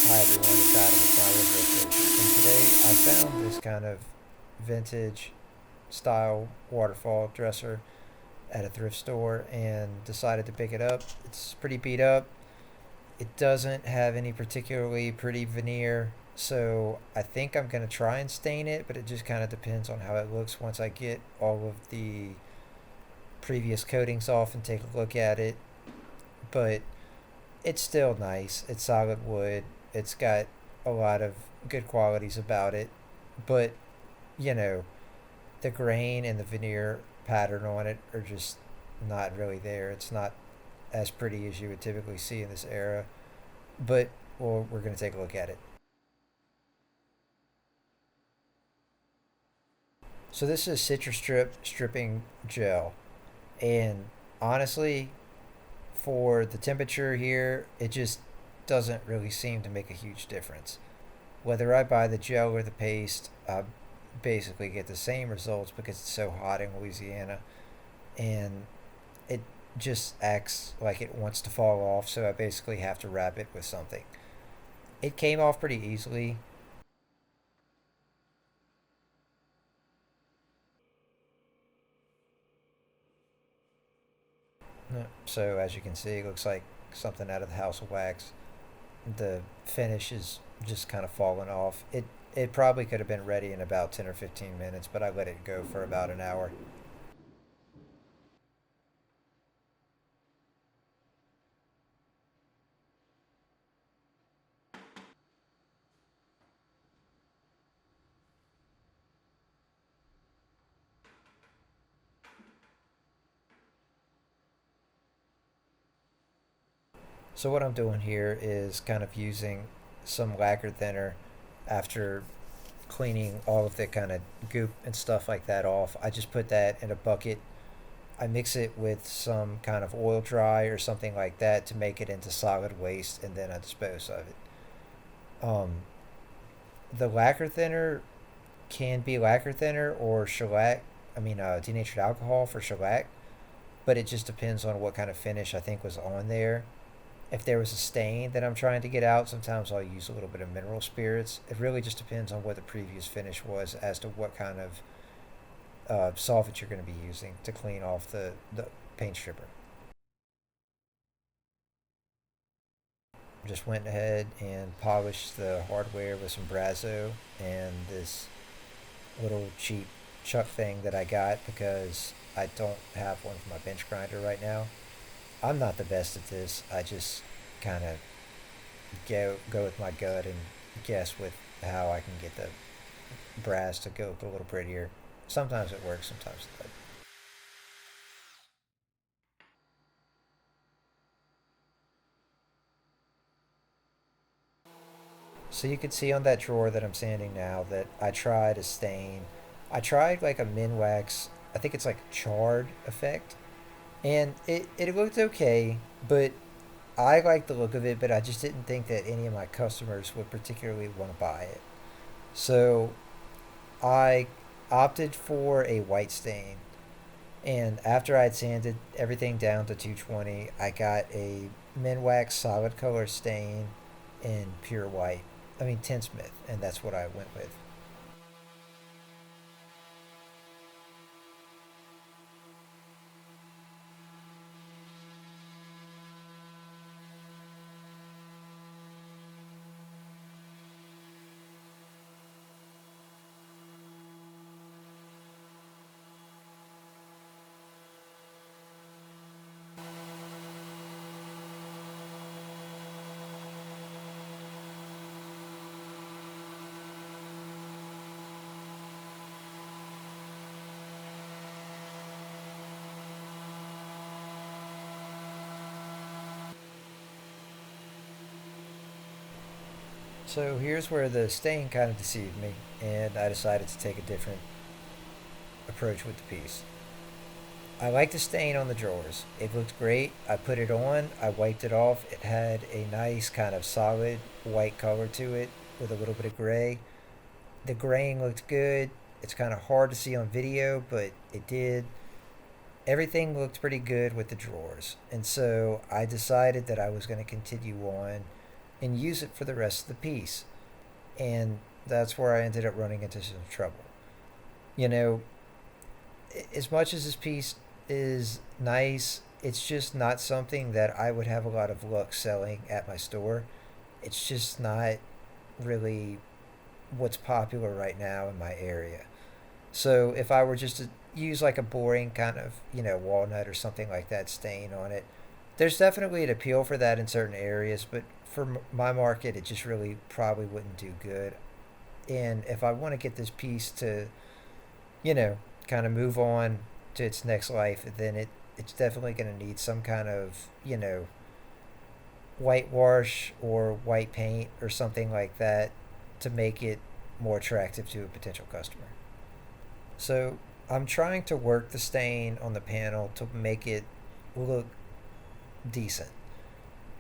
Hi everyone, it's Adam with my River Station, and today I found this kind of vintage style waterfall dresser at a thrift store and decided to pick it up. It's pretty beat up. It doesn't have any particularly pretty veneer, so I think I'm going to try and stain it, but it just kind of depends on how it looks once I get all of the previous coatings off and take a look at it. But it's still nice. It's solid wood. It's got a lot of good qualities about it, but you know, the grain and the veneer pattern on it are just not really there. It's not as pretty as you would typically see in this era, but well, we're going to take a look at it. So this is citrus strip stripping gel, and honestly, for the temperature here, it just doesn't really seem to make a huge difference. Whether I buy the gel or the paste, I basically get the same results because it's so hot in Louisiana, and it just acts like it wants to fall off, so I basically have to wrap it with something. It came off pretty easily. So as you can see, it looks like something out of the House of Wax. The finish is just kind of falling off. It probably could have been ready in about 10 or 15 minutes, but I let it go for about an hour. So what I'm doing here is kind of using some lacquer thinner after cleaning all of the kind of goop and stuff like that off. I just put that in a bucket. I mix it with some kind of oil dry or something like that to make it into solid waste, and then I dispose of it. The lacquer thinner can be lacquer thinner or shellac. Denatured alcohol for shellac, but it just depends on what kind of finish I think was on there. If there was a stain that I'm trying to get out, sometimes I'll use a little bit of mineral spirits. It really just depends on what the previous finish was as to what kind of solvent you're going to be using to clean off the paint stripper. Just went ahead and polished the hardware with some Brazo and this little cheap chuck thing that I got because I don't have one for my bench grinder right now. I'm not the best at this. I just kind of go with my gut and guess with how I can get the brass to go a little prettier. Sometimes it works, sometimes it doesn't. So you can see on that drawer that I'm sanding now that I tried a stain. I tried like a Minwax, I think it's like charred effect, and it looked okay, but I liked the look of it, but I just didn't think that any of my customers would particularly want to buy it. So I opted for a white stain. And after I'd sanded everything down to 220, I got a Minwax solid color stain in pure white. Tinsmith, and that's what I went with. So here's where the stain kind of deceived me, and I decided to take a different approach with the piece. I like the stain on the drawers. It looked great. I put it on, I wiped it off. It had a nice kind of solid white color to it with a little bit of gray. The graying looked good. It's kind of hard to see on video, but it did. Everything looked pretty good with the drawers. And so I decided that I was going to continue on and use it for the rest of the piece. And that's where I ended up running into some trouble. You know, as much as this piece is nice, it's just not something that I would have a lot of luck selling at my store. It's just not really what's popular right now in my area. So if I were just to use like a boring kind of, walnut or something like that stain on it, there's definitely an appeal for that in certain areas, but for my market, it just really probably wouldn't do good. And if I want to get this piece to, you know, kind of move on to its next life, then it's definitely going to need some kind of, whitewash or white paint or something like that to make it more attractive to a potential customer. So I'm trying to work the stain on the panel to make it look decent.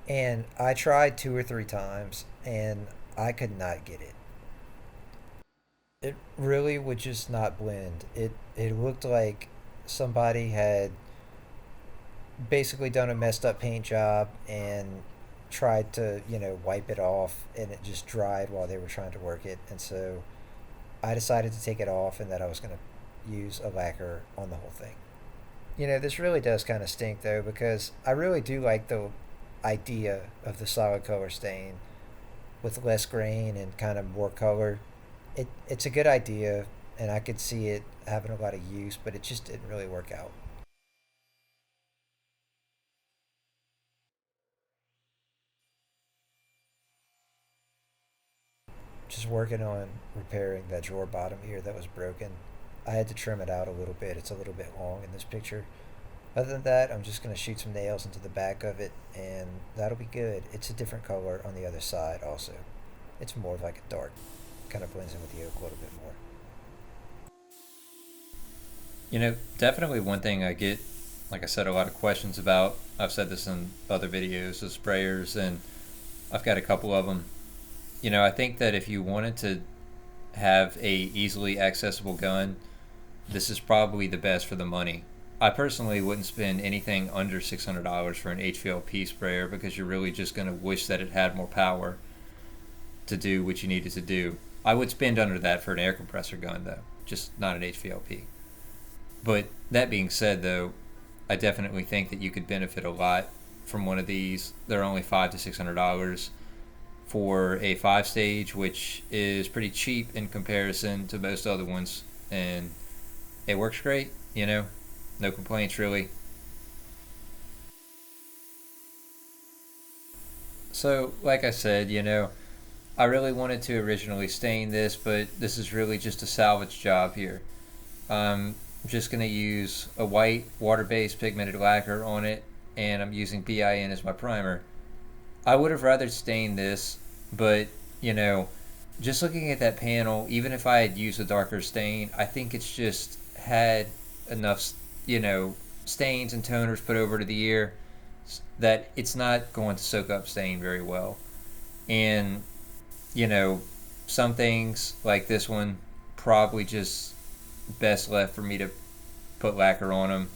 And I tried 2 or 3 times and I could not get it. It really would just not blend. It looked like somebody had basically done a messed up paint job and tried to, wipe it off, and it just dried while they were trying to work it. And so I decided to take it off and that I was going to use a lacquer on the whole thing. This really does kind of stink though, because I really do like the idea of the solid color stain with less grain and kind of more color. It's a good idea, and I could see it having a lot of use, but it just didn't really work out. Just working on repairing that drawer bottom here that was broken. I had to trim it out a little bit. It's a little bit long in this picture. Other than that, I'm just going to shoot some nails into the back of it, and that'll be good. It's a different color on the other side also. It's more of like a dark, kind of blends in with the oak a little bit more. Definitely one thing I get, like I said, a lot of questions about. I've said this in other videos of sprayers, and I've got a couple of them. I think that if you wanted to have a easily accessible gun, this is probably the best for the money. I personally wouldn't spend anything under $600 for an HVLP sprayer because you're really just going to wish that it had more power to do what you needed to do. I would spend under that for an air compressor gun, though, just not an HVLP. But that being said, though, I definitely think that you could benefit a lot from one of these. They're only $500 to $600 for a 5 stage, which is pretty cheap in comparison to most other ones, and it works great. No complaints really. So, like I said, I really wanted to originally stain this, but this is really just a salvage job here. I'm just going to use a white water-based pigmented lacquer on it, and I'm using BIN as my primer. I would have rather stained this, but you know, just looking at that panel, even if I had used a darker stain, I think it's just had enough, stains and toners put over to the ear that it's not going to soak up stain very well. And, you know, some things like this one probably just best left for me to put lacquer on them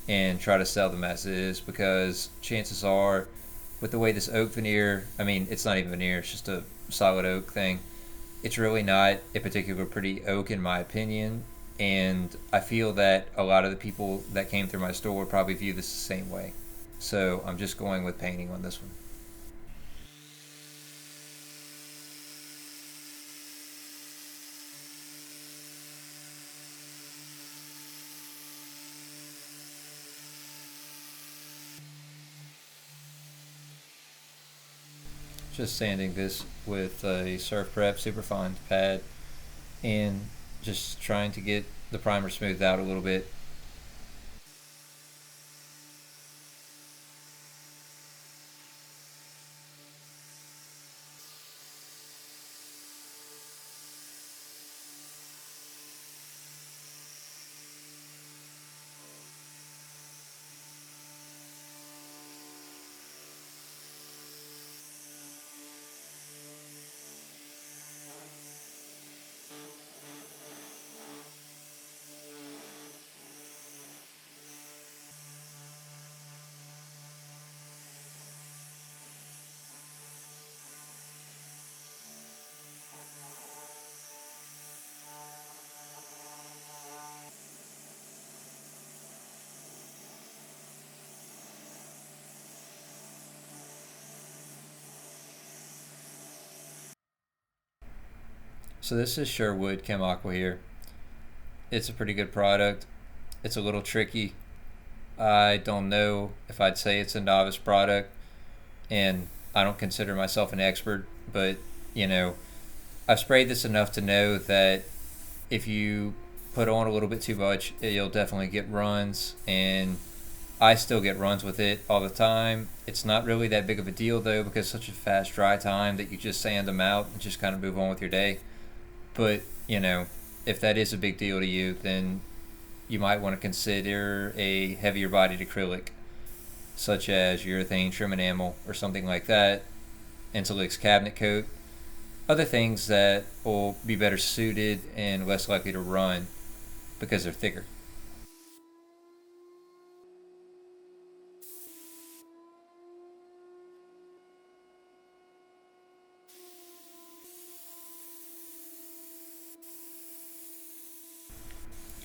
and try to sell them as is, because chances are, with the way this oak veneer, I mean, it's not even veneer, it's just a solid oak thing. It's really not a particular pretty oak in my opinion, and I feel that a lot of the people that came through my store would probably view this the same way. So I'm just going with painting on this one. Just sanding this with a Surf Prep Superfine pad and just trying to get the primer smoothed out a little bit. So this is Sherwood Chem Aqua here. It's a pretty good product. It's a little tricky. I don't know if I'd say it's a novice product, and I don't consider myself an expert, but you know, I've sprayed this enough to know that if you put on a little bit too much, you'll definitely get runs, and I still get runs with it all the time. It's not really that big of a deal though, because it's such a fast dry time that you just sand them out and just kind of move on with your day. But if that is a big deal to you, then you might want to consider a heavier bodied acrylic, such as urethane trim enamel or something like that, Intelix cabinet coat, other things that will be better suited and less likely to run because they're thicker.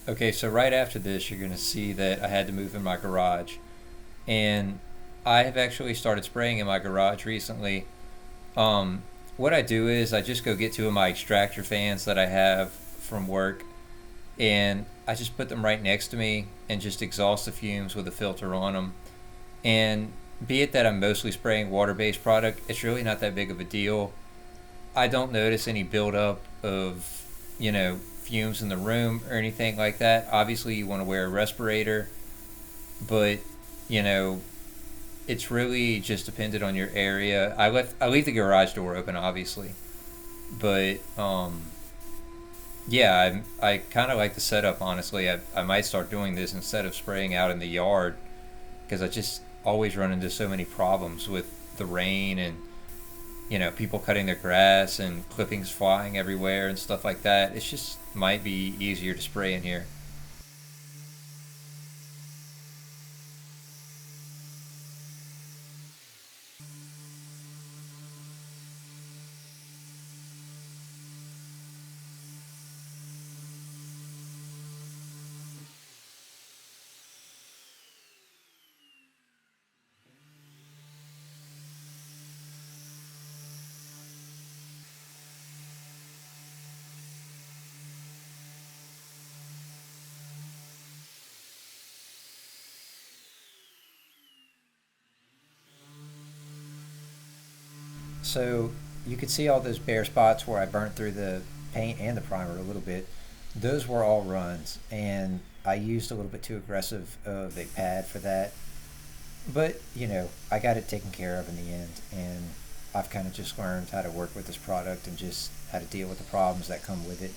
Okay, so right after this, you're going to see that I had to move in my garage. And I have actually started spraying in my garage recently. Um, what I do is I just go get two of my extractor fans that I have from work, and I just put them right next to me and just exhaust the fumes with a filter on them. And be it that I'm mostly spraying water-based product, it's really not that big of a deal. I don't notice any buildup of, fumes in the room or anything like that. Obviously, you want to wear a respirator, but you know, it's really just dependent on your area. I leave the garage door open, obviously, but yeah, I kind of like the setup. Honestly, I might start doing this instead of spraying out in the yard because I just always run into so many problems with the rain and people cutting their grass and clippings flying everywhere and stuff like that. It's just might be easier to spray in here. So you could see all those bare spots where I burnt through the paint and the primer a little bit. Those were all runs, and I used a little bit too aggressive of a pad for that. But I got it taken care of in the end, and I've kind of just learned how to work with this product and just how to deal with the problems that come with it.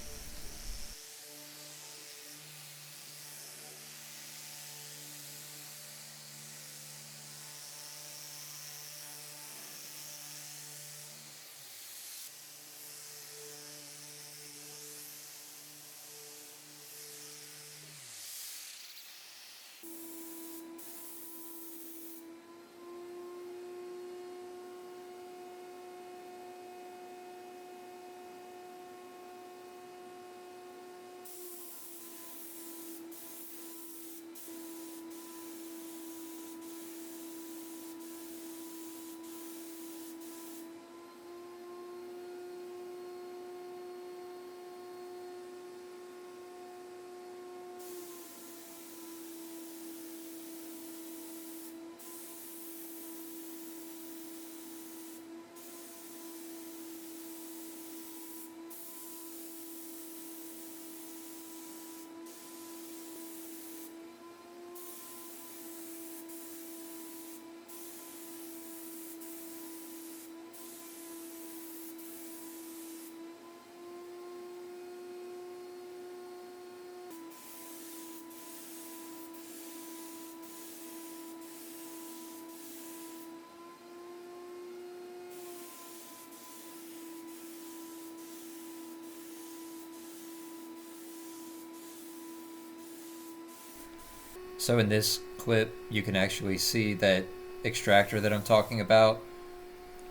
So in this clip, you can actually see that extractor that I'm talking about.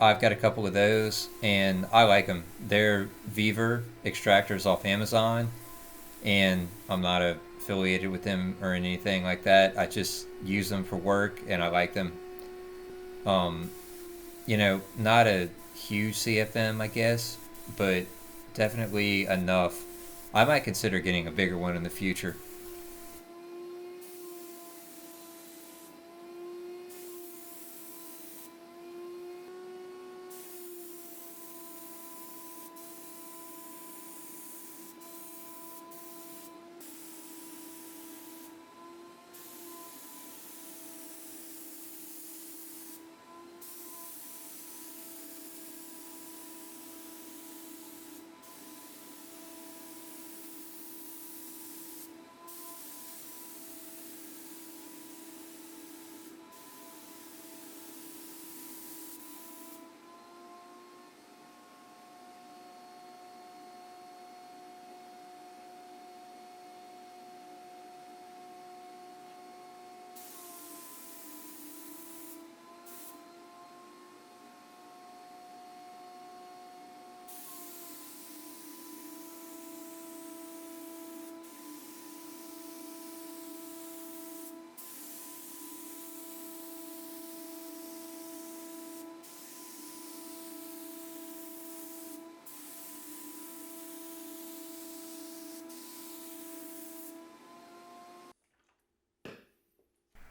I've got a couple of those, and I like them. They're Beaver extractors off Amazon, and I'm not affiliated with them or anything like that. I just use them for work, and I like them. Not a huge CFM, I guess, but definitely enough. I might consider getting a bigger one in the future.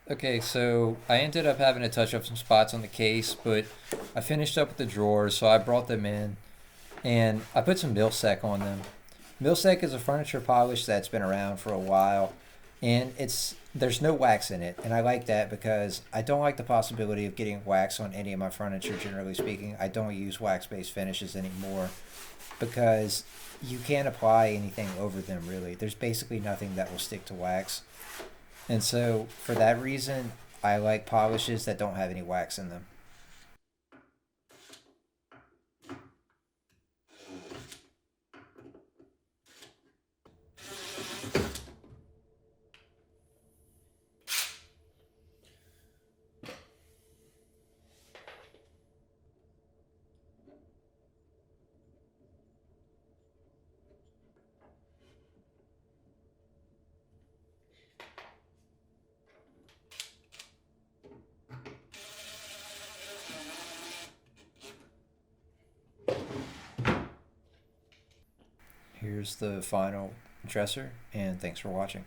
Okay, so I ended up having to touch up some spots on the case, but I finished up with the drawers, so I brought them in and I put some Milsec on them. Milsec is a furniture polish that's been around for a while, and it's there's no wax in it, and I like that because I don't like the possibility of getting wax on any of my furniture. Generally speaking, I don't use wax-based finishes anymore because you can't apply anything over them really. There's basically nothing that will stick to wax, and so for that reason, I like polishes that don't have any wax in them. Here's the final dresser, and thanks for watching.